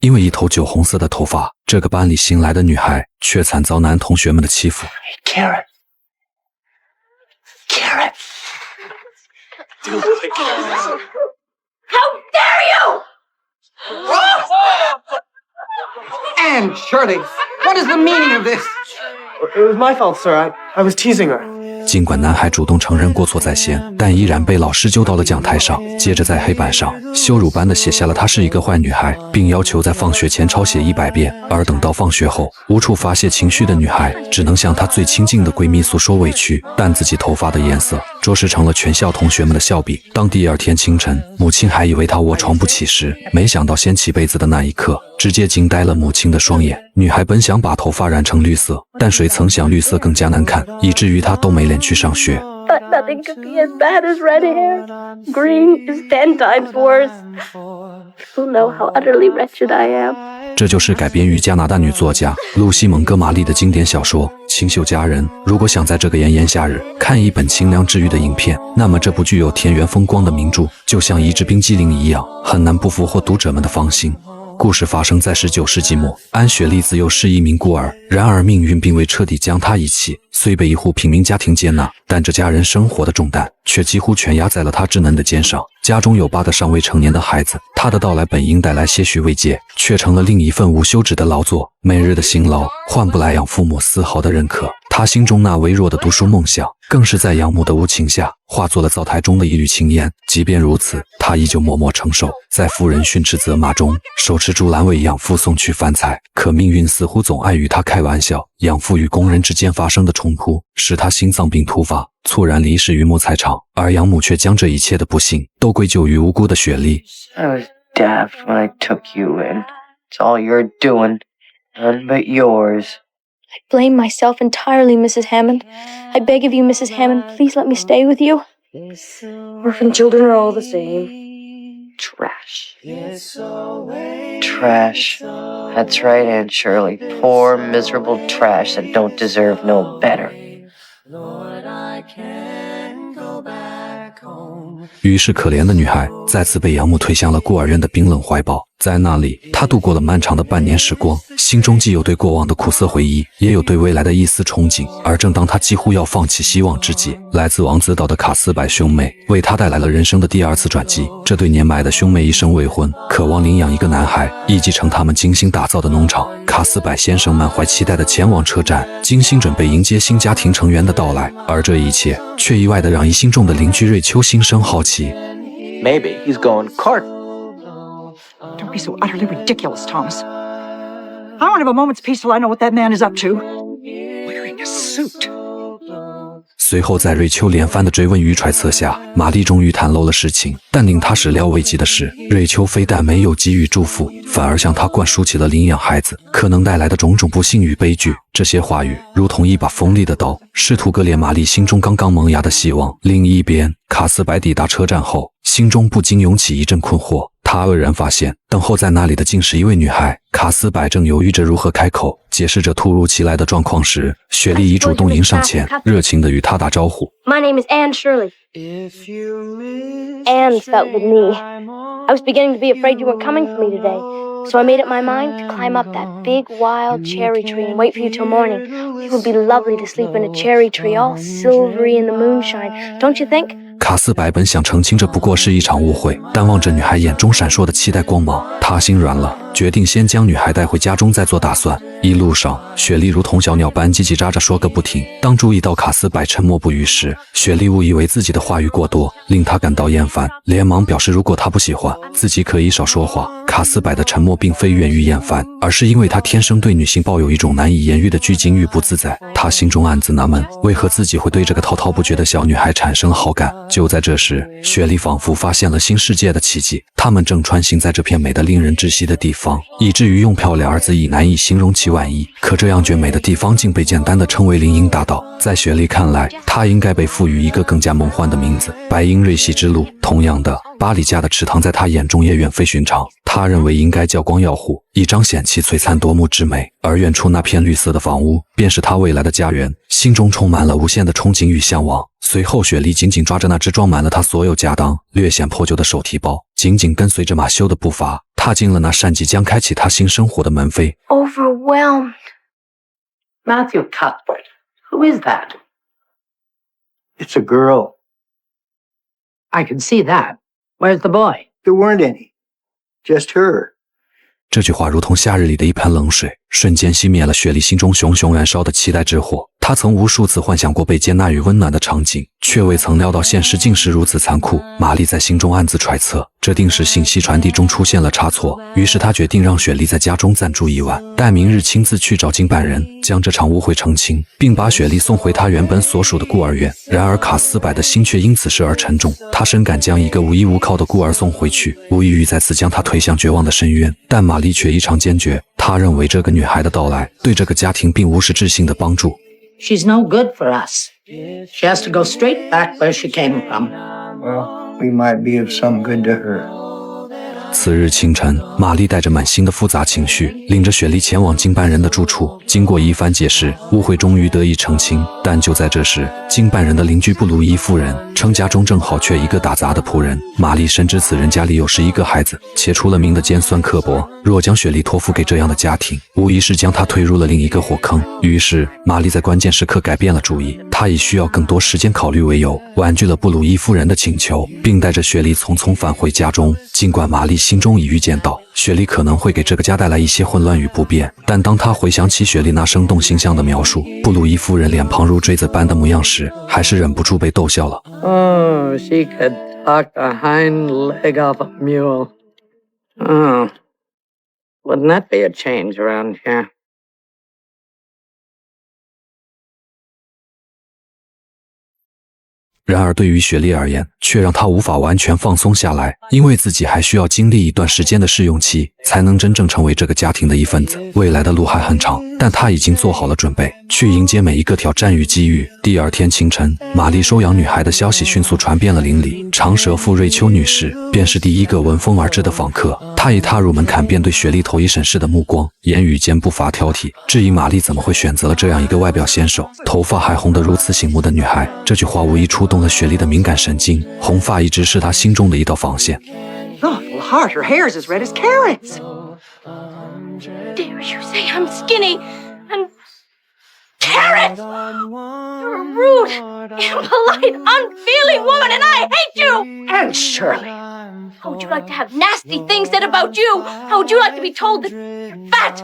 因为一头酒红色的头发，这个班里新来的女孩却惨遭男同学们的欺负。Karen. How dare you! Anne Shirley, what is the meaning of this? It was my fault, sir. I was teasing her. 尽管男孩主动承认过错在先，但依然被老师揪到了讲台上，接着在黑板上羞辱般地写下了她是一个坏女孩，并要求在放学前抄写100遍。而等到放学后，无处发泄情绪的女孩只能向她最亲近的闺蜜诉说委屈，但自己头发的颜色着实成了全校同学们的笑柄。当第二天清晨，母亲还以为她卧床不起时，没想到掀起被子的那一刻，直接惊呆了母亲的双眼。女孩本想把头发染成绿色，但谁曾想绿色更加难看，以至于她都没脸去上学。But nothing could be as bad as red hair. Green is 10 times worse. People know how utterly wretched I am. 这就是改编于加拿大女作家露西·蒙哥马利的经典小说《清秀佳人》。如果想在这个炎炎夏日看一本清凉治愈的影片，那么这部具有田园风光的名著就像一支冰激凌一样，很难不俘获读者们的芳心。故事发生在19世纪末，安雪莉自幼是一名孤儿，然而命运并未彻底将她遗弃。虽被一户平民家庭接纳，但这家人生活的重担却几乎全压在了她稚嫩的肩上。家中有8个尚未成年的孩子，她的到来本应带来些许慰藉，却成了另一份无休止的劳作。每日的辛劳换不来养父母丝毫的认可，她心中那微弱的读书梦想，更是在养母的无情下化作了灶台中的一缕青烟。即便如此，她依旧默默承受，在夫人训斥责骂中，手持竹篮为养父送去饭菜。可命运似乎总爱与她开玩笑，养父与工人之间发生的冲突，使他心脏病突发，猝然离世于木材厂，而养母却将这一切的不幸都归咎于无辜的雪莉。I was daft when I took you in. It's all you're doing, none but yours. I blame myself entirely, Mrs. Hammond. I beg of you, Mrs. Hammond, please let me stay with you. Orphan children are all the same. Trash. Trash. That's right, Aunt Shirley. Poor, miserable trash that don't deserve no better. 于是可怜的女孩再次被养母推向了孤儿院的冰冷怀抱。在那里，她度过了漫长的半年时光，心中既有对过往的苦涩回忆，也有对未来的一丝憧憬。而正当她几乎要放弃希望之际，来自王子岛的卡斯柏兄妹为她带来了人生的第2次转机。这对年迈的兄妹一生未婚，渴望领养一个男孩，以继承他们精心打造的农场。卡斯柏先生满怀期待地前往车站，精心准备迎接新家庭成员的到来。而这一切却意外地让疑心重的邻居瑞秋心生好奇。Maybe he's going cart. Don't be so utterly ridiculous, Thomas. I won't have a moment's peace till I know what that man is up to. Wearing a suit. 随后在瑞秋连番的追问与揣测下，玛丽终于袒露了实情。但令她始料未及的是，瑞秋非但没有给予祝福，反而向她灌输起了领养孩子可能带来的种种不幸与悲剧。这些话语如同一把锋利的刀，试图割裂玛丽心中刚刚萌芽的希望。另一边，卡斯柏抵达车站后，心中不禁涌起一阵困惑。他愕然发现，等候在那里的竟是一位女孩。卡斯柏正犹豫着如何开口解释这突如其来的状况时，雪莉已主动迎上前，热情地与他打招呼。My name is Anne Shirley. Anne spelt with me. I was beginning to be afraid you weren't coming for me today, so I made up my mind to climb up that big wild cherry tree and wait for you till morning. It would be lovely to sleep in a cherry tree, all silvery in the moonshine, don't you think?卡斯柏本想澄清这不过是一场误会，但望着女孩眼中闪烁的期待光芒，他心软了，决定先将女孩带回家中再做打算。一路上，雪莉如同小鸟般叽叽喳喳说个不停。当注意到卡斯柏沉默不语时，雪莉误以为自己的话语过多，令他感到厌烦，连忙表示如果他不喜欢，自己可以少说话。卡斯柏的沉默并非源于厌烦，而是因为他天生对女性抱有一种难以言喻的拘谨与不自在。他心中暗自纳闷，为何自己会对这个滔滔不绝的小女孩产生好感。就在这时，雪莉仿佛发现了新世界的奇迹，他们正穿行在这片美得令人窒息的地方，以至于用漂亮二字已难以形容其晚意。可这样绝美的地方竟被简单地称为林荫大道。在雪莉看来，它应该被赋予一个更加梦幻的名字——白鹰瑞希之路。同样的，巴里家的池塘在他眼中也远非寻常，他认为应该叫光耀湖，以彰显其璀璨夺目之美。而远处那片绿色的房屋，便是他未来的家园。心中充满了无限的憧憬与向往。随后，雪莉紧紧抓着那只装满了她所有家当、略显破旧的手提包，紧紧跟随着马修的步伐，踏进了那扇即将开启她新生活的门扉。Overwhelmed. Matthew Cuthbert. Who is that? It's a girl. I can see that. Where's the boy? There weren't any. Just her. 这句话如同夏日里的一盆冷水，瞬间熄灭了雪莉心中熊熊燃烧的期待之火。她曾无数次幻想过被接纳与温暖的场景，却未曾料到现实竟是如此残酷。玛丽在心中暗自揣测，这定是信息传递中出现了差错。于是她决定让雪莉在家中暂住1晚，待明日亲自去找经办人，将这场误会澄清，并把雪莉送回她原本所属的孤儿院。然而卡斯柏的心却因此事而沉重，他深感将一个无依无靠的孤儿送回去，无异于再次将她推向绝望的深渊。但玛丽却异常坚决，她认为这个女孩的到来对这个家庭并无实质性的帮助。She's no good for us. She has to go straight back where she came from. Well, we might be of some good to her. 次日清晨，玛丽带着满心的复杂情绪，领着雪莉前往经办人的住处。经过一番解释，误会终于得以澄清。但就在这时，经办人的邻居布鲁伊夫人称家中正好缺一个打杂的仆人。玛丽深知此人家里有11个孩子，且出了名的尖酸刻薄。若将雪莉托付给这样的家庭，无疑是将她推入了另一个火坑。于是，玛丽在关键时刻改变了主意。她以需要更多时间考虑为由，婉拒了布鲁伊夫人的请求，并带着雪莉匆匆返回家中。尽管玛丽心中已预见到雪莉可能会给这个家带来一些混乱与不便，但当她回想起雪莉那生动形象的描述，布鲁伊夫人脸庞如锥子般的模样时，还是忍不住被逗笑了。Oh, she could talk the hind leg off a mule. Oh, wouldn't that be a change around here?然而对于雪莉而言，却让她无法完全放松下来，因为自己还需要经历一段时间的试用期，才能真正成为这个家庭的一份子。未来的路还很长，但她已经做好了准备，去迎接每一个挑战与机遇。第二天清晨，玛丽收养女孩的消息迅速传遍了邻里，长舌妇瑞秋女士便是第一个闻风而至的访客。她一踏入门槛，便对雪莉投以审视的目光，言语间不乏挑剔，质疑玛丽怎么会选择了这样一个外表纤瘦、头发还红得如此醒目的女孩。这句话无疑触动了雪莉的敏感神经，红发一直是她心中的一道防线。Awful heart, her hair's as red as carrots. Dare you say I'm skinny and carrots? You're a rude, impolite, unfeeling woman, and I hate you! And Shirley. How would you like to have nasty things said about you? How would you like to be told that you're fat,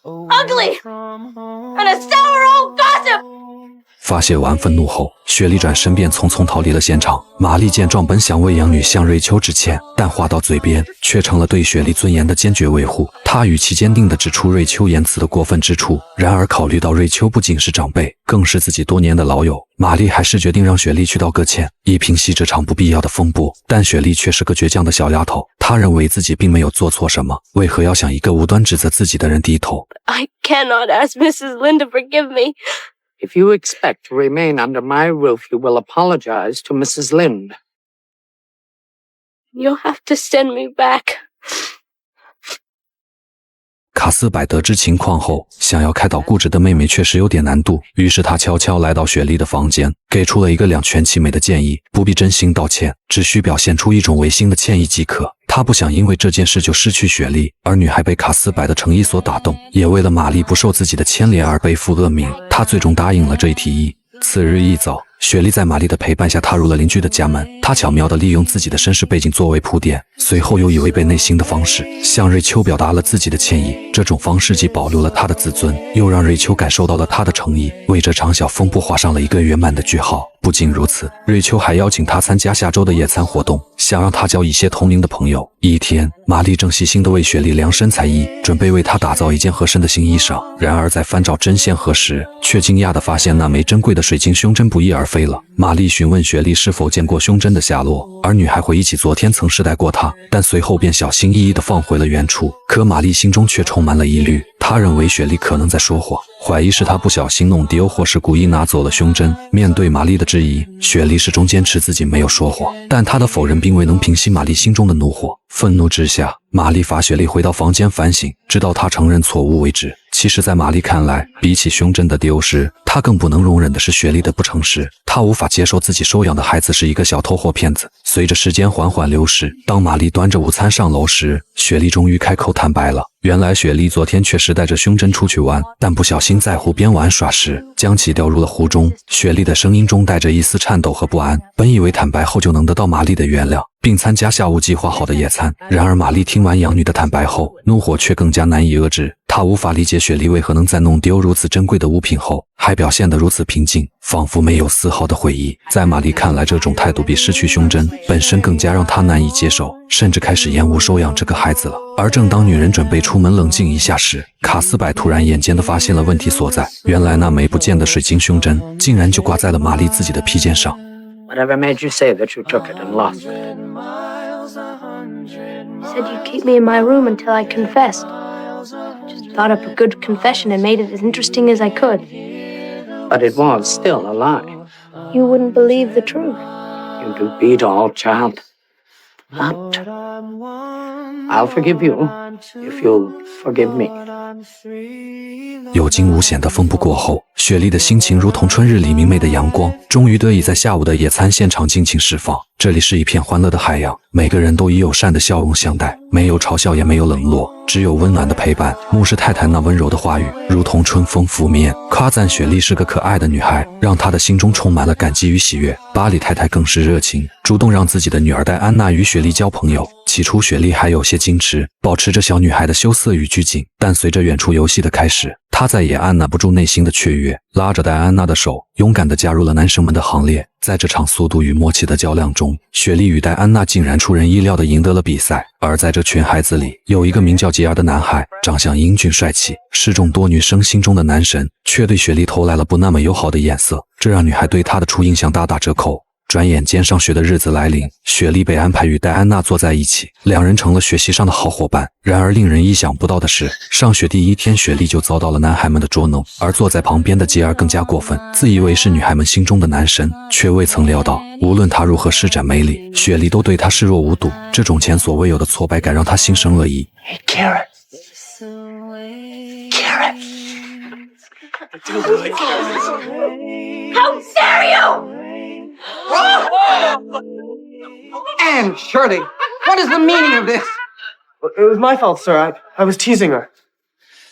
ugly, and a sour old gossip?发泄完愤怒后，雪莉转身便匆匆逃离了现场。玛丽见状，本想为养女向瑞秋致歉，但话到嘴边，却成了对雪莉尊严的坚决维护。她语气坚定地指出瑞秋言辞的过分之处。然而，考虑到瑞秋不仅是长辈，更是自己多年的老友，玛丽还是决定让雪莉去道个歉，以平息这场不必要的风波。但雪莉却是个倔强的小丫头，她认为自己并没有做错什么，为何要向一个无端指责自己的人低头？ I cannot ask Mrs. Lynde to forgive me. If you expect to remain under my roof, you will apologize to Mrs. Lynde. You'll have to send me back. 卡斯柏得知情况后，想要开导固执的妹妹确实有点难度，于是他悄悄来到雪莉的房间，给出了一个两全其美的建议：不必真心道歉，只需表现出一种违心的歉意即可。他不想因为这件事就失去雪莉，而女孩被卡斯柏的诚意所打动，也为了玛丽不受自己的牵连而背负恶名，他最终答应了这一提议。次日一早，雪莉在玛丽的陪伴下踏入了邻居的家门，她巧妙地利用自己的身世背景作为铺垫，随后又以违背内心的方式向瑞秋表达了自己的歉意。这种方式既保留了她的自尊，又让瑞秋感受到了她的诚意，为这场小风波画上了一个圆满的句号。不仅如此，瑞秋还邀请她参加下周的野餐活动，想让她交一些同龄的朋友。一天，玛丽正细心地为雪莉量身裁衣，准备为她打造一件合身的新衣裳。然而在翻找针线盒时，却惊讶地发现那枚珍贵的水晶胸针不翼而飞了。玛丽询问雪莉是否见过胸针的下落，而女孩回忆起昨天曾试戴过它，但随后便小心翼翼地放回了原处。可玛丽心中却充满了疑虑，她认为雪莉可能在说谎，怀疑是她不小心弄丢，或是故意拿走了胸针。面对玛丽的质疑，雪莉始终坚持自己没有说谎，但她的否认并未能平息玛丽心中的怒火。愤怒之下，玛丽罚雪莉回到房间反省，直到她承认错误为止。其实在玛丽看来，比起胸针的丢失，她更不能容忍的是雪莉的不诚实。她无法接受自己收养的孩子是一个小偷或骗子。随着时间缓缓流逝，当玛丽端着午餐上楼时，雪莉终于开口坦白了。原来雪莉昨天确实带着胸针出去玩，但不小心在湖边玩耍时，将其掉入了湖中。雪莉的声音中带着一丝颤抖和不安，本以为坦白后就能得到玛丽的原谅，并参加下午计划好的野餐。然而玛丽听完养女的坦白后，怒火却更加难以遏制。她无法理解雪莉为何能在弄丢如此珍贵的物品后，还表现得如此平静，仿佛没有丝毫的悔意。在玛丽看来，这种态度比失去胸针本身更加让她难以接受，甚至开始厌恶收养这个孩子了。而正当女人准备出门冷静一下时，卡斯柏突然眼尖地发现了问题所在。原来那枚不见的水晶胸针竟然就挂在了玛丽自己的披肩上。Whatever made you say that you took it and lost it? You said you'd keep me in my room until I confessed. Just thought up a good confession and made it as interesting as I could. But it was still a lie. You wouldn't believe the truth. You do beat all, child. But I'll forgive you if you'll forgive me. 有惊无险的风波过后，雪莉的心情如同春日里明媚的阳光，终于得以在下午的野餐现场尽情释放。这里是一片欢乐的海洋，每个人都以友善的笑容相待，没有嘲笑也没有冷落，只有温暖的陪伴。牧师太太那温柔的话语如同春风拂面，夸赞雪莉是个可爱的女孩，让她的心中充满了感激与喜悦。巴里太太更是热情，主动让自己的女儿戴安娜与雪莉交朋友。起初雪莉还有些矜持，保持着小女孩的羞涩与拘谨，但随着远处游戏的开始，她再也按捺不住内心的雀跃，拉着戴安娜的手，勇敢地加入了男生们的行列。在这场速度与默契的较量中，雪莉与戴安娜竟然出人意料地赢得了比赛。而在这群孩子里，有一个名叫杰儿的男孩，长相英俊帅气，是众多女生心中的男神，却对雪莉投来了不那么友好的眼色，这让女孩对他的初印象大打折扣。转眼间上学的日子来临，雪莉被安排与戴安娜坐在一起，两人成了学习上的好伙伴。然而令人意想不到的是，上学第一天雪莉就遭到了男孩们的捉弄，而坐在旁边的杰儿更加过分，自以为是女孩们心中的男神，却未曾料到无论他如何施展魅力，雪莉都对他视若无睹。这种前所未有的挫败感让他心生恶意。 Hey, Carrot. Carrot. How dare you! Anne Shirley, what is the meaning of this? It was my fault, sir. I was teasing her.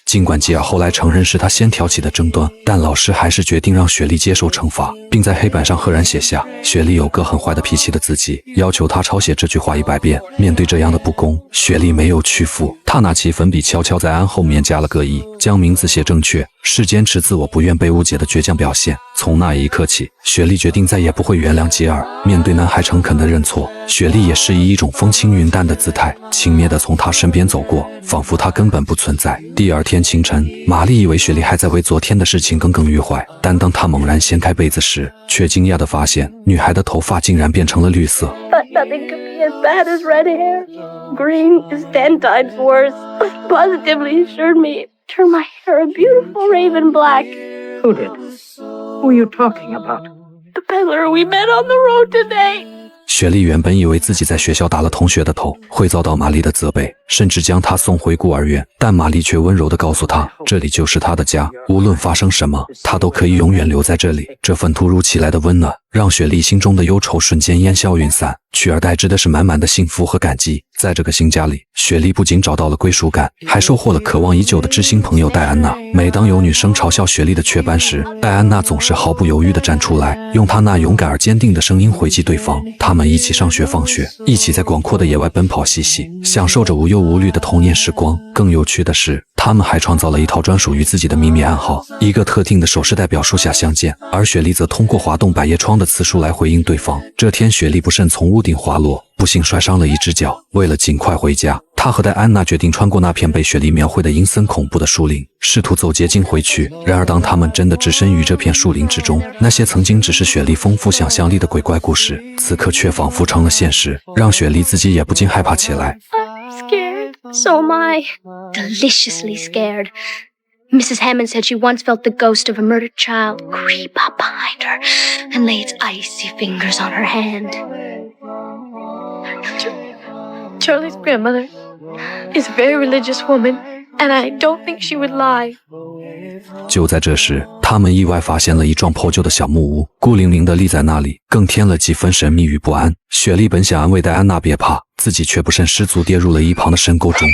尽管吉尔后来承认是他先挑起的争端，但老师还是决定让雪莉接受惩罚，并在黑板上赫然写下雪莉有个很坏的脾气的字迹，要求他抄写这句话100遍。面对这样的不公，雪莉没有屈服，她拿起粉笔悄悄在安后面加了个一，将名字写正确，是坚持自我不愿被误解的倔强表现。从那一刻起，雪莉决定再也不会原谅吉尔。面对男孩诚恳的认错，雪莉也是以一种风轻云淡的姿态，轻蔑地从他身边走过，仿佛他根本不存在。第二天清晨，玛丽以为雪莉还在为昨天的事情耿耿于怀，但当她猛然掀开被子时，却惊讶地发现女孩的头发竟然变成了绿色。 But nothing could be as bad as red hair. Green is 10 times worse. Positively assured me it turned my hair a beautiful raven black. Who did? Who are you talking about? The peddler we met on the road today. 雪莉原本以为自己在学校打了同学的头，会遭到玛丽的责备，甚至将她送回孤儿院。但玛丽却温柔地告诉她，这里就是她的家，无论发生什么，她都可以永远留在这里。这份突如其来的温暖，让雪莉心中的忧愁瞬间烟消云散，取而代之的是满满的幸福和感激。在这个新家里，雪莉不仅找到了归属感，还收获了渴望已久的知心朋友戴安娜。每当有女生嘲笑雪莉的雀斑时，戴安娜总是毫不犹豫地站出来，用她那勇敢而坚定的声音回击对方。他们一起上学放学，一起在广阔的野外奔跑嬉戏，享受着无忧无虑的童年时光。更有趣的是，他们还创造了一套专属于自己的秘密暗号，一个特定的手势代表树下相见，而雪莉则通过滑动百叶窗的次数来回应对方。这天，雪莉不慎从屋顶滑落，不幸摔伤了一只脚。为了尽快回家，她和戴安娜决定穿过那片被雪莉描绘的阴森恐怖的树林，试图走捷径回去。然而当他们真的置身于这片树林之中，那些曾经只是雪莉丰富想象力的鬼怪故事，此刻却仿佛成了现实，让雪莉自己也不禁害怕起来。 I'm scared. So am I. Deliciously scared. Mrs. Hammond said she once felt the ghost of a murdered child creep up behind her and lay its icy fingers on her hand. Charlie's grandmother is a very religious woman, And I don't think she would lie. 就在这时，他们意外发现了一幢破旧的小木屋，孤零零地立在那里，更添了几分神秘与不安。雪莉本想安慰戴安娜别怕，自己却不慎失足跌入了一旁的深沟中。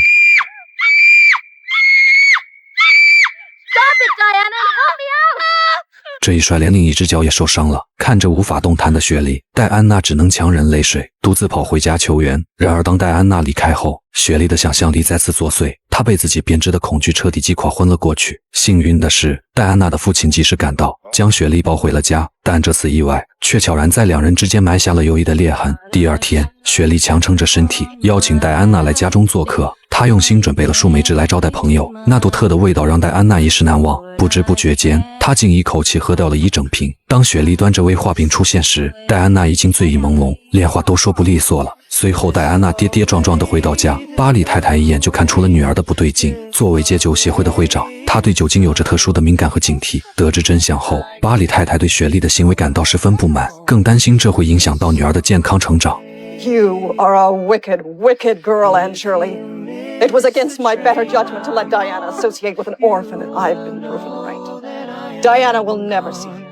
这一摔连另一只脚也受伤了。看着无法动弹的雪莉，戴安娜只能强忍泪水，独自跑回家求援。然而当戴安娜离开后，雪莉的想象力再次作祟，她被自己编织的恐惧彻底击垮，昏了过去。幸运的是，戴安娜的父亲及时赶到，将雪莉抱回了家。但这次意外却悄然在两人之间埋下了友谊的裂痕。第二天，雪莉强撑着身体邀请戴安娜来家中做客。她用心准备了树莓汁来招待朋友，那独特的味道让戴安娜一时难忘。不知不觉间，她竟一口气喝掉了一整瓶。当雪莉端着威化饼出现时，戴安娜已经醉意朦胧，连话都说不利索了。随后，戴安娜跌跌撞撞地回到家，巴里太太一眼就看出了女儿的不对劲。作为戒酒协会的会长，她对酒精有着特殊的敏感和警惕。得知真相后，巴里太太对雪莉的行为感到十分不满，更担心这会影响到女儿的健康成长。You are a wicked, wicked girl, Anne Shirley. It was against my better judgment to let Diana associate with an orphan, and I've been proven right. Diana will never see you.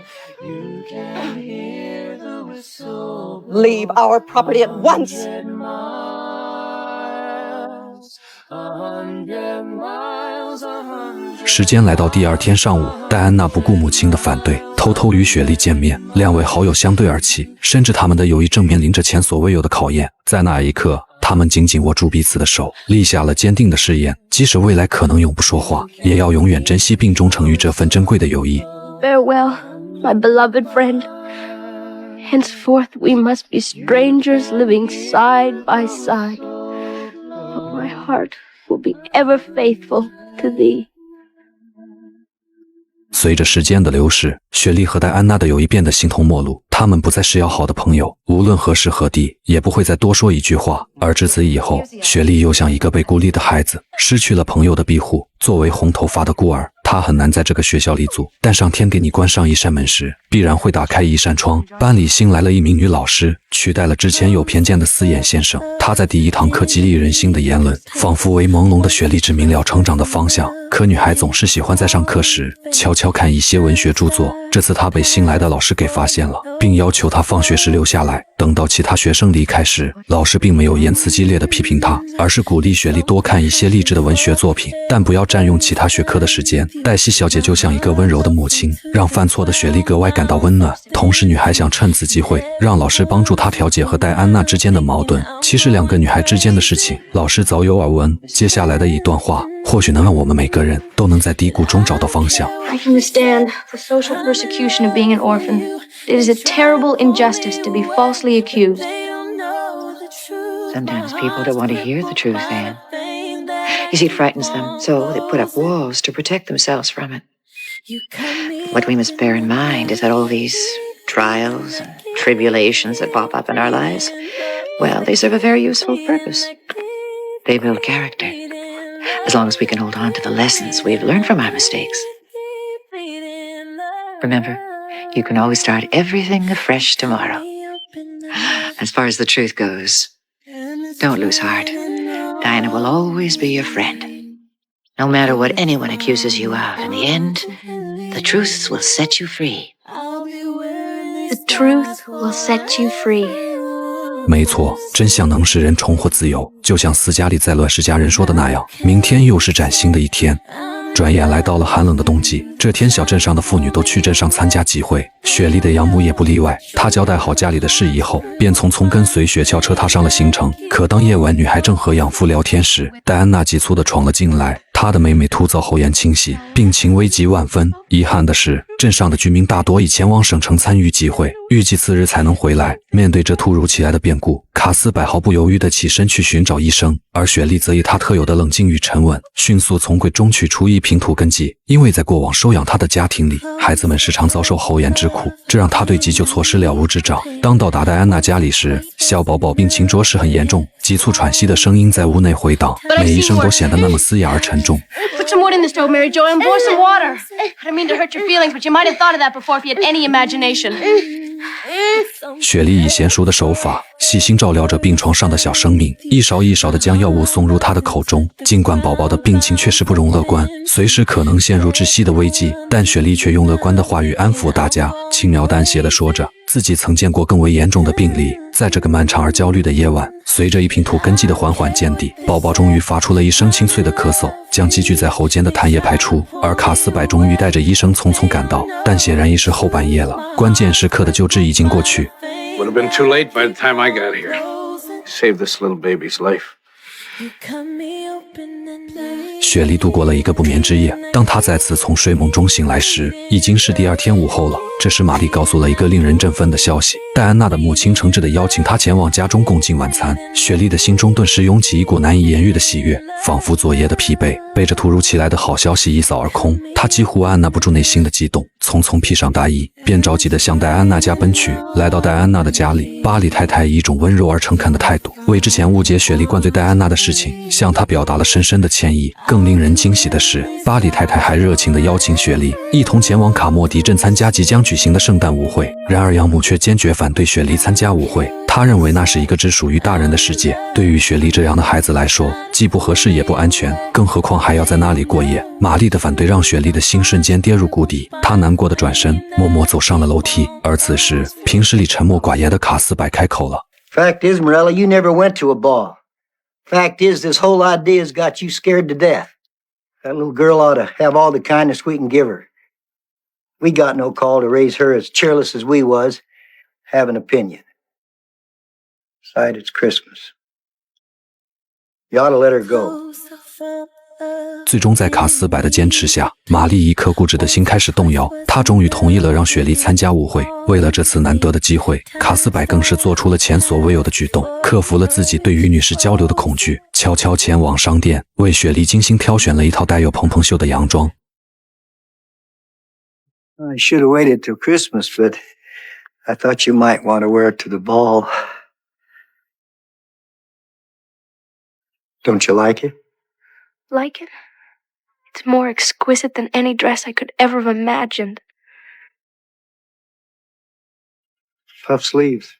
Leave our property at once. 时间来到第二天上午，戴安娜不顾母亲的反对，偷偷与雪莉见面。两位好友相对而泣，甚至他们的友谊正面临着前所未有的考验。在那一刻，他们紧紧握住彼此的手，立下了坚定的誓言，即使未来可能永不说话，也要永远珍惜并忠诚于这份珍贵的友谊。 Farewell, my beloved friend. Henceforth we must be strangers living side by side. But my heart will be ever faithful to thee. 随着时间的流逝，雪莉和戴安娜的友谊变得形同陌路，他们不再是要好的朋友，无论何时何地，也不会再多说一句话。而至此以后，雪莉又像一个被孤立的孩子，失去了朋友的庇护。作为红头发的孤儿，她很难在这个学校立足。但上天给你关上一扇门时，必然会打开一扇窗。班里新来了一名女老师，取代了之前有偏见的四眼先生。她在第一堂课激励人心的言论，仿佛为朦胧的雪莉指明了成长的方向。可女孩总是喜欢在上课时悄悄看一些文学著作。这次她被新来的老师给发现了，并要求她放学时留下来。等到其他学生离开时，老师并没有言辞激烈的批评她，而是鼓励雪莉多看一些励志的文学作品，但不要占用其他学科的时间。黛西小姐就像一个温柔的母亲，让犯错的雪莉格外感到温暖。同时，女孩想趁此机会让老师帮助她调解和戴安娜之间的矛盾。其实两个女孩之间的事情，老师早有耳闻。接下来的一段话，或许能让我们每个人都能在低谷中找到方向。 I can understand the social persecution of being an orphan. It is a terrible injustice to be falsely accused. Sometimes people don't want to hear the truth, Anne. You see, it frightens them, so they put up walls to protect themselves from it. What we must bear in mind is that all these trials and tribulations that pop up in our lives, well, they serve a very useful purpose. They build character, as long as we can hold on to the lessons we've learned from our mistakes. Remember, you can always start everything afresh tomorrow. As far as the truth goes, don't lose heart. Diana will always be your friend. No matter what anyone accuses you of, in the end, the truth will set you free. The truth will set you free. 没错，真相能使人重获自由，就像斯嘉丽在《乱世佳人》说的那样，明天又是崭新的一天。转眼来到了寒冷的冬季，这天小镇上的妇女都去镇上参加集会，雪莉的养母也不例外。她交代好家里的事宜后，便匆匆跟随雪橇车踏上了行程。可当夜晚女孩正和养父聊天时，戴安娜急促地闯了进来。她的妹妹突遭喉炎侵袭，病情危急万分。遗憾的是，镇上的居民大多已前往省城参与集会，预计次日才能回来。面对这突如其来的变故，卡斯百毫不犹豫地起身去寻找医生，而雪莉则以她特有的冷静与沉稳，迅速从柜中取出一瓶土根剂。因为在过往收养她的家庭里，孩子们时常遭受喉炎之苦，这让她对急救措施了如指掌。当到达戴安娜家里时，小宝宝病情着实很严重，急促喘息的声音在屋内回荡，每一声都显得那么嘶哑而沉重。Put some wood in the stove, Mary Jo, and pour some water. I didn't mean to hurt your feelings, but you might have thought of that before if you had any imagination. 雪莉以娴熟的手法，细心照料着病床上的小生命，一勺一勺地将药物送入他的口中。尽管宝宝的病情确实不容乐观，随时可能陷入窒息的危机，但雪莉却用乐观的话语安抚大家，轻描淡写地说着自己曾见过更为严重的病例。在这个漫长而焦虑的夜晚，随着一瓶土根剂的缓缓见底，宝宝终于发出了一声清脆的咳嗽，将积聚在喉间的痰液排出。而卡斯柏终于带着医生匆匆赶到，但显然已是后半夜了，关键时刻的救治已经过去。Would have been too late by the time I got here. Save this little baby's life. 雪莉度过了一个不眠之夜，当她再次从睡梦中醒来时，已经是第二天午后了。这时玛丽告诉了一个令人振奋的消息，戴安娜的母亲诚挚地邀请她前往家中共进晚餐。雪莉的心中顿时涌起一股难以言喻的喜悦，仿佛昨夜的疲惫被这突如其来的好消息一扫而空。她几乎按捺不住内心的激动，匆匆披上大衣，便着急地向戴安娜家奔去。来到戴安娜的家里，巴里太太以一种温柔而诚恳的态度，为之前误解雪莉灌醉戴安娜的事情向她表达了深深的歉意。更令人惊喜的是，巴里太太还热情地邀请雪莉一同前往卡莫迪镇参加即将举行的圣诞舞会。然而养母却坚决反对雪莉参加舞会，她认为那是一个只属于大人的世界，对于雪莉这样的孩子来说既不合适也不安全，更何况还要在那里过夜。玛丽的反对让雪莉的心瞬间跌入谷底，她难过的转身默默走上了楼梯。而此时平时里沉默寡言的卡斯柏开口了。 Fact is, Morella, you never went to a ball. Fact is, this whole idea's got you scared to death. That little girl ought to have all the kindness we can give her. We got no call to raise her as cheerless as we was. Have an opinion. Besides, it's Christmas. You ought to let her go. 最终在卡斯柏的坚持下，玛丽一颗固执的心开始动摇，她终于同意了让雪莉参加舞会。为了这次难得的机会，卡斯柏更是做出了前所未有的举动，克服了自己对于女士交流的恐惧，悄悄前往商店为雪莉精心挑选了一套带有蓬蓬袖的洋装。 I should have waited till Christmas, but I thought you might want to wear it to the ball. Don't you like it? Like it? It's more exquisite than any dress I could ever have imagined. Puff sleeves.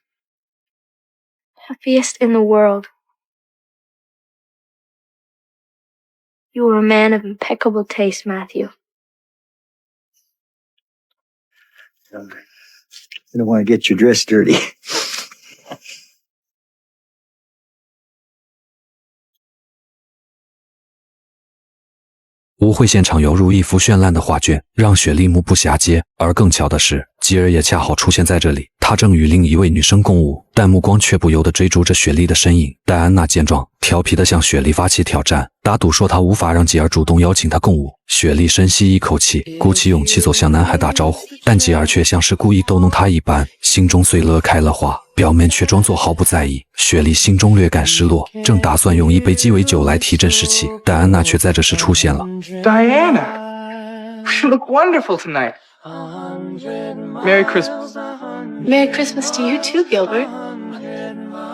Happiest in the world. You were a man of impeccable taste, Matthew. I don't want to get your dress dirty. 舞会现场犹如一幅绚烂的画卷，让雪莉目不暇接。而更巧的是，吉尔也恰好出现在这里，他正与另一位女生共舞，但目光却不由得追逐着雪莉的身影。戴安娜见状，调皮地向雪莉发起挑战，打赌说她无法让吉尔主动邀请她共舞。雪莉深吸一口气，鼓起勇气走向男孩打招呼，但吉尔却像是故意逗弄她一般，心中虽乐开了花，表面却装作毫不在意。雪莉心中略感失落，正打算用一杯鸡尾酒来提振士气，戴安娜却在这时出现了。 Diana, you look wonderful tonight. Merry Christmas. Merry Christmas to you too, Gilbert.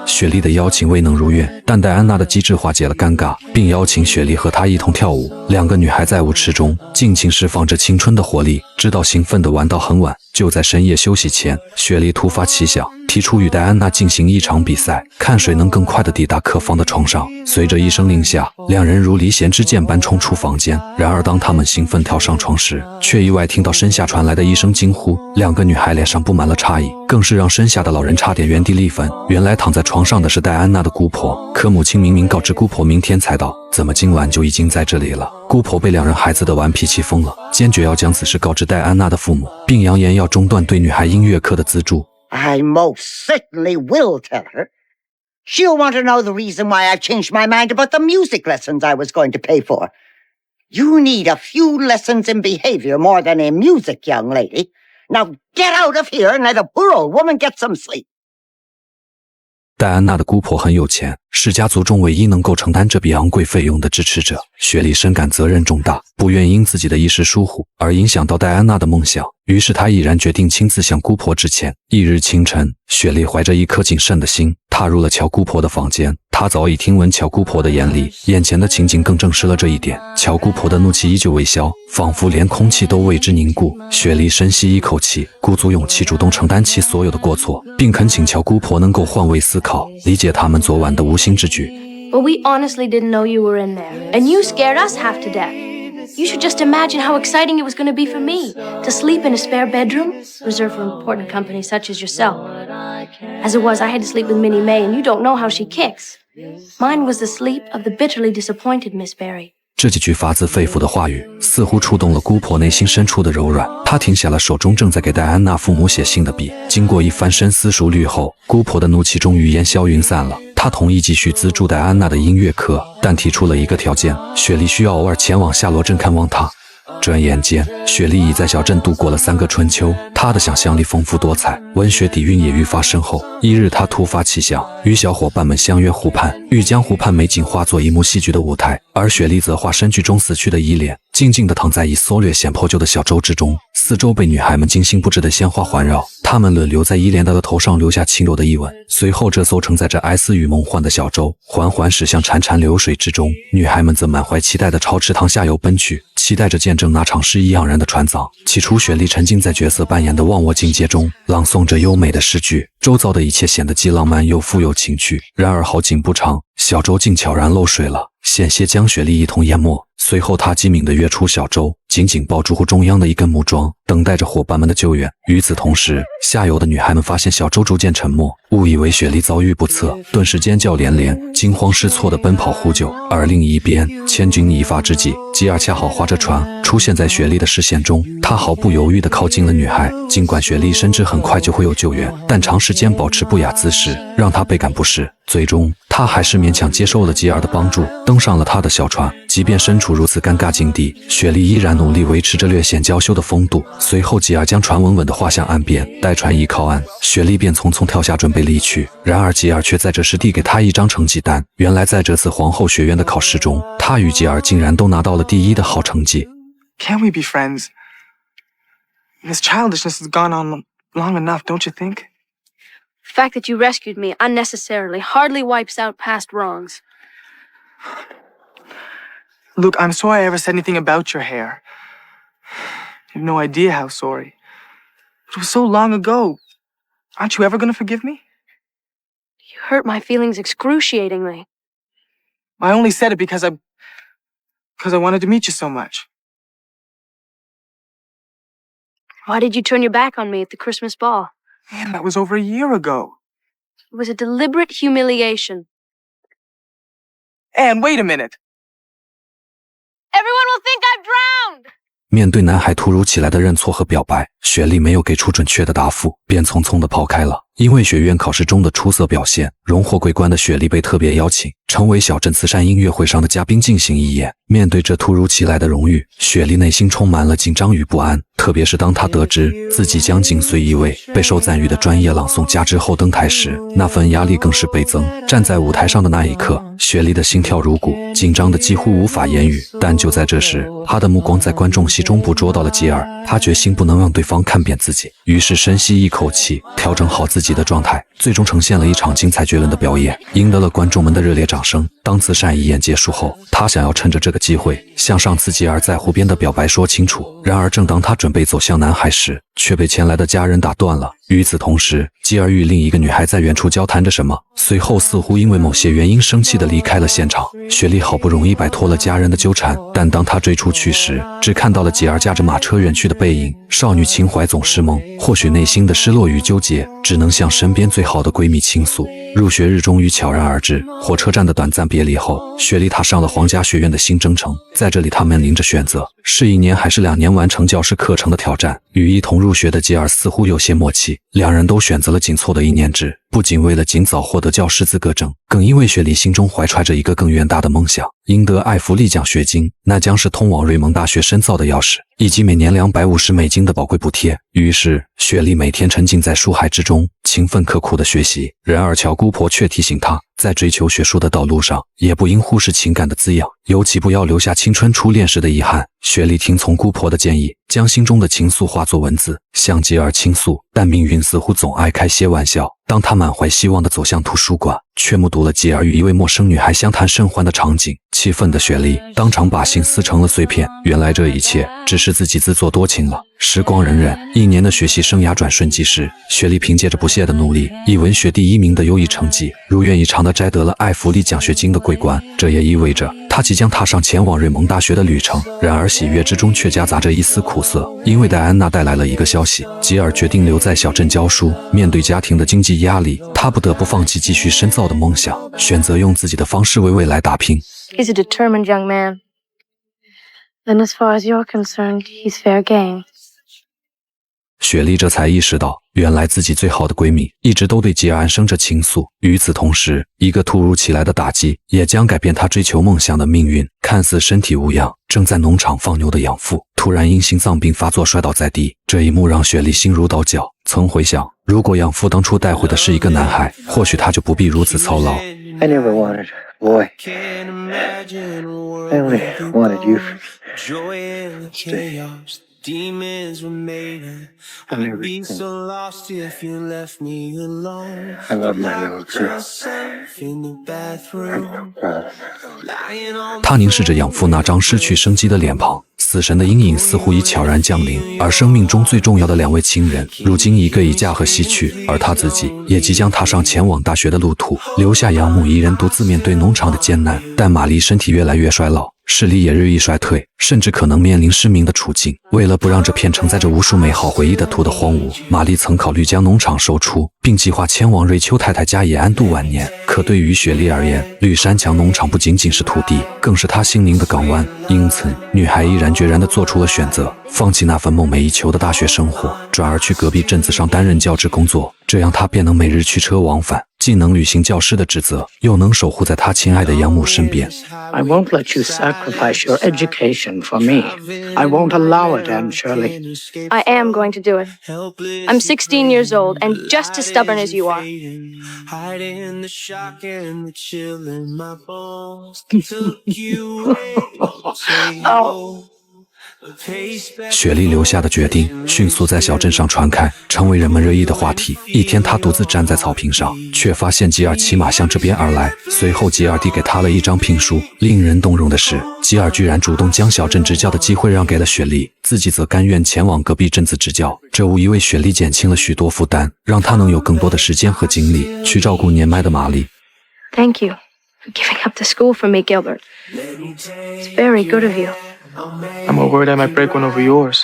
雪莉的邀请未能如愿，但戴安娜的机智化解了尴尬，并邀请雪莉和她一同跳舞。两个女孩在舞池中尽情释放着青春的活力，直到兴奋地玩到很晚。就在深夜休息前，雪莉突发奇想，提出与戴安娜进行一场比赛，看谁能更快地抵达客房的床上。随着一声令下，两人如离弦之箭般冲出房间。然而当他们兴奋跳上床时，却意外听到身下传来的一声惊呼。两个女孩脸上布满了诧异，更是让身下的老人差点原地立分。原来躺在床上的是戴安娜的姑婆，可母亲明明告知姑婆明天才到，怎么今晚就已经在这里了？姑婆被两人孩子的顽皮气疯了，坚决要将此事告知戴安娜的父母，并扬言要中断对女孩音乐课的资助。 I most certainly will tell her. She'll want to know the reason why I changed my mind about the music lessons I was going to pay for. You need a few lessons in behavior more than in music, young lady. Now get out of here and let a poor old woman get some sleep. 戴安娜的姑婆很有钱，是家族中唯一能够承担这笔昂贵费用的支持者。雪莉深感责任重大，不愿因自己的一时疏忽而影响到戴安娜的梦想，于是他毅然决定亲自向姑婆致歉。翌日清晨，雪莉怀着一颗谨慎的心踏入了乔姑婆的房间。她早已听闻乔姑婆的言里，眼前的情景更证实了这一点。乔姑婆的怒气依旧未消，仿佛连空气都为之凝固。雪莉深吸一口气，鼓足勇气主动承担起所有的过错，并恳请乔姑婆能够换位思考，理解他们昨晚的无心之举。But we honestly didn't know you were in there, and you scared us half to death. You should just imagine how exciting it was going to be for me to sleep in a spare bedroom reserved for important company such as yourself. As it was, I had to sleep with Minnie May, and you don't know how she kicks. Mine was the sleep of the bitterly disappointed Miss Barry. 这几句发自肺腑的话语，似乎触动了姑婆内心深处的柔软。她停下了手中正在给戴安娜父母写信的笔。经过一番深思熟虑后，姑婆的怒气终于烟消云散了。她同意继续资助戴安娜的音乐课，但提出了一个条件：雪莉需要偶尔前往夏罗镇看望她。转眼间，雪莉已在小镇度过了3个春秋。她的想象力丰富多彩，文学底蕴也愈发深厚。一日，她突发奇想，与小伙伴们相约湖畔，欲将湖畔美景化作一幕戏剧的舞台，而雪莉则化身剧中死去的伊莲，静静地躺在一艘略显破旧的小舟之中，四周被女孩们精心布置的鲜花环绕，她们轮流在伊莲的额头上留下轻柔的一吻。随后，这艘承载着哀思与梦幻的小舟缓缓驶向潺潺流水之中，女孩们则满怀期待地朝池塘下游奔去，期待着见证那场诗意盎然的船葬。起初，雪莉沉浸在角色扮演的忘我境界中，朗诵着优美的诗句，周遭的一切显得既浪漫又富有情趣。然而好景不长，小舟竟悄然漏水了，险些将雪莉一同淹没。随后，她机敏地跃出小舟，紧紧抱住湖中央的一根木桩，等待着伙伴们的救援。与此同时，下游的女孩们发现小舟逐渐沉没，误以为雪莉遭遇不测，顿时尖叫连连，惊慌失措地奔跑呼救。而另一边，千钧一发之际，吉尔恰好划着船出现在雪莉的视线中，他毫不犹豫地靠近了女孩。尽管雪莉深知很快就会有救援，但长时间保持不雅姿势让她倍感不适。最终，她还是勉强接受了吉尔的帮助，登上了他的小船。即便身处如此尴尬境地，雪莉依然努力维持着略显娇羞的风度。随后，吉尔将船稳稳地划向岸边，待船一靠岸，雪莉便匆匆跳下准备离去。然而，吉尔却在这时递给她一张成绩单。原来，在这次皇后学院的考试中，她与吉尔竟然都拿到了第1的好成绩。Can we be friends? This childishness has gone on long enough, don't you think? The fact that you rescued me unnecessarily hardly wipes out past wrongs. Look, I'm sorry I ever said anything about your hair. You have no idea how sorry. It was so long ago. Aren't you ever going to forgive me? You hurt my feelings excruciatingly. I only said it because I wanted to meet you so much. Why did you turn your back on me at the Christmas ball? Man, that was over a year ago. It was a deliberate humiliation. Anne, wait a minute. Everyone will think I've drowned! 面对男孩突如其来的认错和表白，雪莉没有给出准确的答复，便匆匆地抛开了。因为学院考试中的出色表现，荣获桂冠的雪莉被特别邀请，成为小镇慈善音乐会上的嘉宾进行义演。面对这突如其来的荣誉，雪莉内心充满了紧张与不安。特别是当她得知自己将紧随一位备受赞誉的专业朗诵家之后登台时，那份压力更是倍增。站在舞台上的那一刻，雪莉的心跳如鼓，紧张的几乎无法言语。但就在这时，她的目光在观众席中捕捉到了吉尔，她决心不能让对方看扁自己，于是深吸一口气，调整好自己的状态，最终呈现了一场精彩绝伦的表演，赢得了观众们的热烈掌声。当慈善义演结束后，她想要趁着这个机会向上次吉尔在湖边的表白说清楚。然而正当她准备走向男孩时，却被前来的家人打断了。与此同时，吉尔与另一个女孩在远处交谈着什么，随后似乎因为某些原因生气地离开了现场。雪莉好不容易摆脱了家人的纠缠，但当她追出去时，只看到了吉尔驾着马车远去的背影。少女情怀总是梦，或许内心的失落与纠结，只能向身边最好的闺蜜倾诉。入学日终于悄然而至，火车站的短暂别离后，雪莉踏上了皇家学院的新征程。在这里，她面临着选择，是1年还是2年完成教师课程的挑战。与一同入学的吉尔似乎有些默契，两人都选择了紧凑的1年制，不仅为了尽早获得教师资格证，更因为雪莉心中怀揣着一个更远大的梦想，赢得艾弗利奖学金，那将是通往瑞蒙大学深造的钥匙。以及每年$250的宝贵补贴。于是，雪莉每天沉浸在书海之中，勤奋刻苦的学习。然而，乔姑婆却提醒她，在追求学术的道路上，也不应忽视情感的滋养，尤其不要留下青春初恋时的遗憾。雪莉听从姑婆的建议，将心中的情愫化作文字，向吉尔倾诉。但命运似乎总爱开些玩笑。当他满怀希望地走向图书馆，却目睹了吉尔与一位陌生女孩相谈甚欢的场景。气愤的雪莉当场把信撕成了碎片。原来这一切只是自己自作多情了。时光荏苒，1年的学习生涯转瞬即逝。雪莉凭借着不懈的努力，以文学第1名的优异成绩，如愿以偿地摘得了艾弗利奖学金的桂冠。这也意味着她即将踏上前往瑞蒙大学的旅程。然而喜悦之中却夹杂着一丝苦涩，因为戴安娜带来了一个消息：吉尔决定留在小镇教书。面对家庭的经济压力，他不得不放弃继续深造的梦想，选择用自己的方式为未来打拼。 He's a determined young man. Then as far as you're concerned, he's fair game. 雪莉这才意识到，原来自己最好的闺蜜一直都对吉尔暗生着情愫。与此同时，一个突如其来的打击也将改变她追求梦想的命运。看似身体无恙，正在农场放牛的养父突然因心脏病发作摔倒在地，这一幕让雪莉心如刀绞。曾回想，如果养父当初带回的是一个男孩，或许她就不必如此操劳。 I never wanted a boy. I only wanted you. Demons were made I I'd never be think. so lost if you left me alone. I love my little girl. Yourself in the I'm bathroom, so proud of her. lying on 他凝视着养父那张失去生机的脸庞，死神的阴影似乎已悄然降临。而生命中最重要的2位亲人，如今一个已嫁和西去，而他自己也即将踏上前往大学的路途，留下养母一人独自面对农场的艰难。但玛丽身体越来越衰老，视力也日益衰退，甚至可能面临失明的处境。为了不让这片承载着无数美好回忆的土地荒芜，玛丽曾考虑将农场售出，并计划前往瑞秋太太家也安度晚年。可对于雪莉而言，绿山墙农场不仅仅是土地，更是她心灵的港湾。因此，女孩毅然决然地做出了选择，放弃那份梦寐以求的大学生活，转而去隔壁镇子上担任教职工作。这样，她便能每日驱车往返，既能履行教师的职责，又能守护在她亲爱的养母身边。 I won't let you sacrifice your education for me. I won't allow it, Anne Shirley. I am going to do it. I'm 16 years old and just as stubborn as you are. hiding the shock and the chill in my bones. Took you away, take hold. 雪莉留下的决定迅速在小镇上传开，成为人们热议的话题。一天，她独自站在草坪上，却发现吉尔骑马向这边而来。随后，吉尔递给她了一张聘书。令人动容的是，吉尔居然主动将小镇执教的机会让给了雪莉，自己则甘愿前往隔壁镇子执教。这无疑为雪莉减轻了许多负担，让她能有更多的时间和精力去照顾年迈的玛丽。Thank you for giving up the school for me, Gilbert. It's very good of you. I'm more worried I might break one over yours.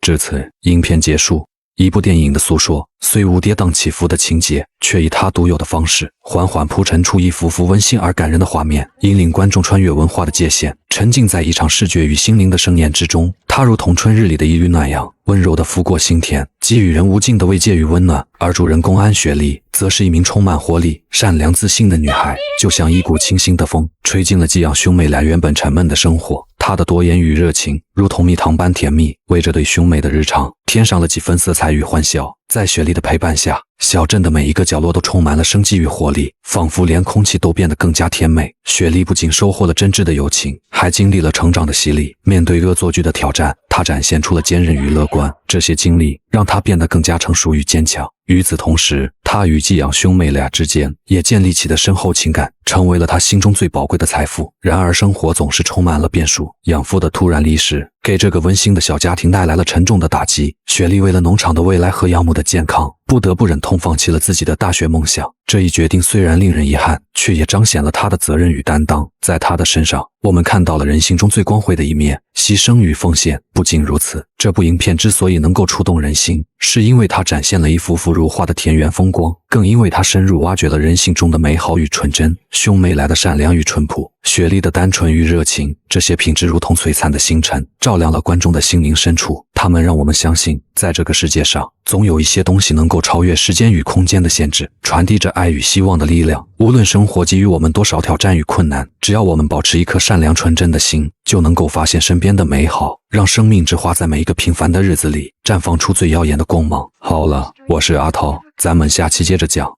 至此，影片结束。一部电影的诉说，虽无跌宕起伏的情节，却以它独有的方式，缓缓铺陈出一幅幅温馨而感人的画面，引领观众穿越文化的界限，沉浸在一场视觉与心灵的盛宴之中。它如同春日里的一缕暖阳，温柔地拂过心田，给予人无尽的慰藉与温暖。而主人公安雪莉，则是一名充满活力、善良自信的女孩，就像一股清新的风，吹进了寄养兄妹俩原本沉闷的生活。她的多言与热情，如同蜜糖般甜蜜，为这对兄妹的日常添上了几分色彩与欢笑。在雪莉的陪伴下，小镇的每一个角落都充满了生机与活力，仿佛连空气都变得更加甜美。雪莉不仅收获了真挚的友情，还经历了成长的洗礼。面对恶作剧的挑战，她展现出了坚韧与乐观。这些经历让她变得更加成熟与坚强。与此同时，她与寄养兄妹俩之间也建立起的深厚情感，成为了她心中最宝贵的财富。然而，生活总是充满了变数。养父的突然离世，给这个温馨的小家庭带来了沉重的打击。雪莉为了农场的未来和养母的健康，不得不忍痛放弃了自己的大学梦想。这一决定虽然令人遗憾，却也彰显了她的责任与担当。在她的身上，我们看到了人性中最光辉的一面，牺牲与奉献。不仅如此，这部影片之所以能够触动人心，是因为它展现了一幅幅如画的田园风光，更因为它深入挖掘了人性中的美好与纯真，兄妹来的善良与淳朴，雪莉的单纯与热情，这些品质如同璀璨的星辰，照亮了观众的心灵深处。它们让我们相信，在这个世界上，总有一些东西能够超越时间与空间的限制，传递着爱与希望的力量。无论生活给予我们多少挑战与困难，只要我们保持一颗善良纯真的心，就能够发现身边的美好，让生命之花在每一个平凡的日子里绽放出最耀眼的光芒。好了，我是阿涛，咱们下期接着讲。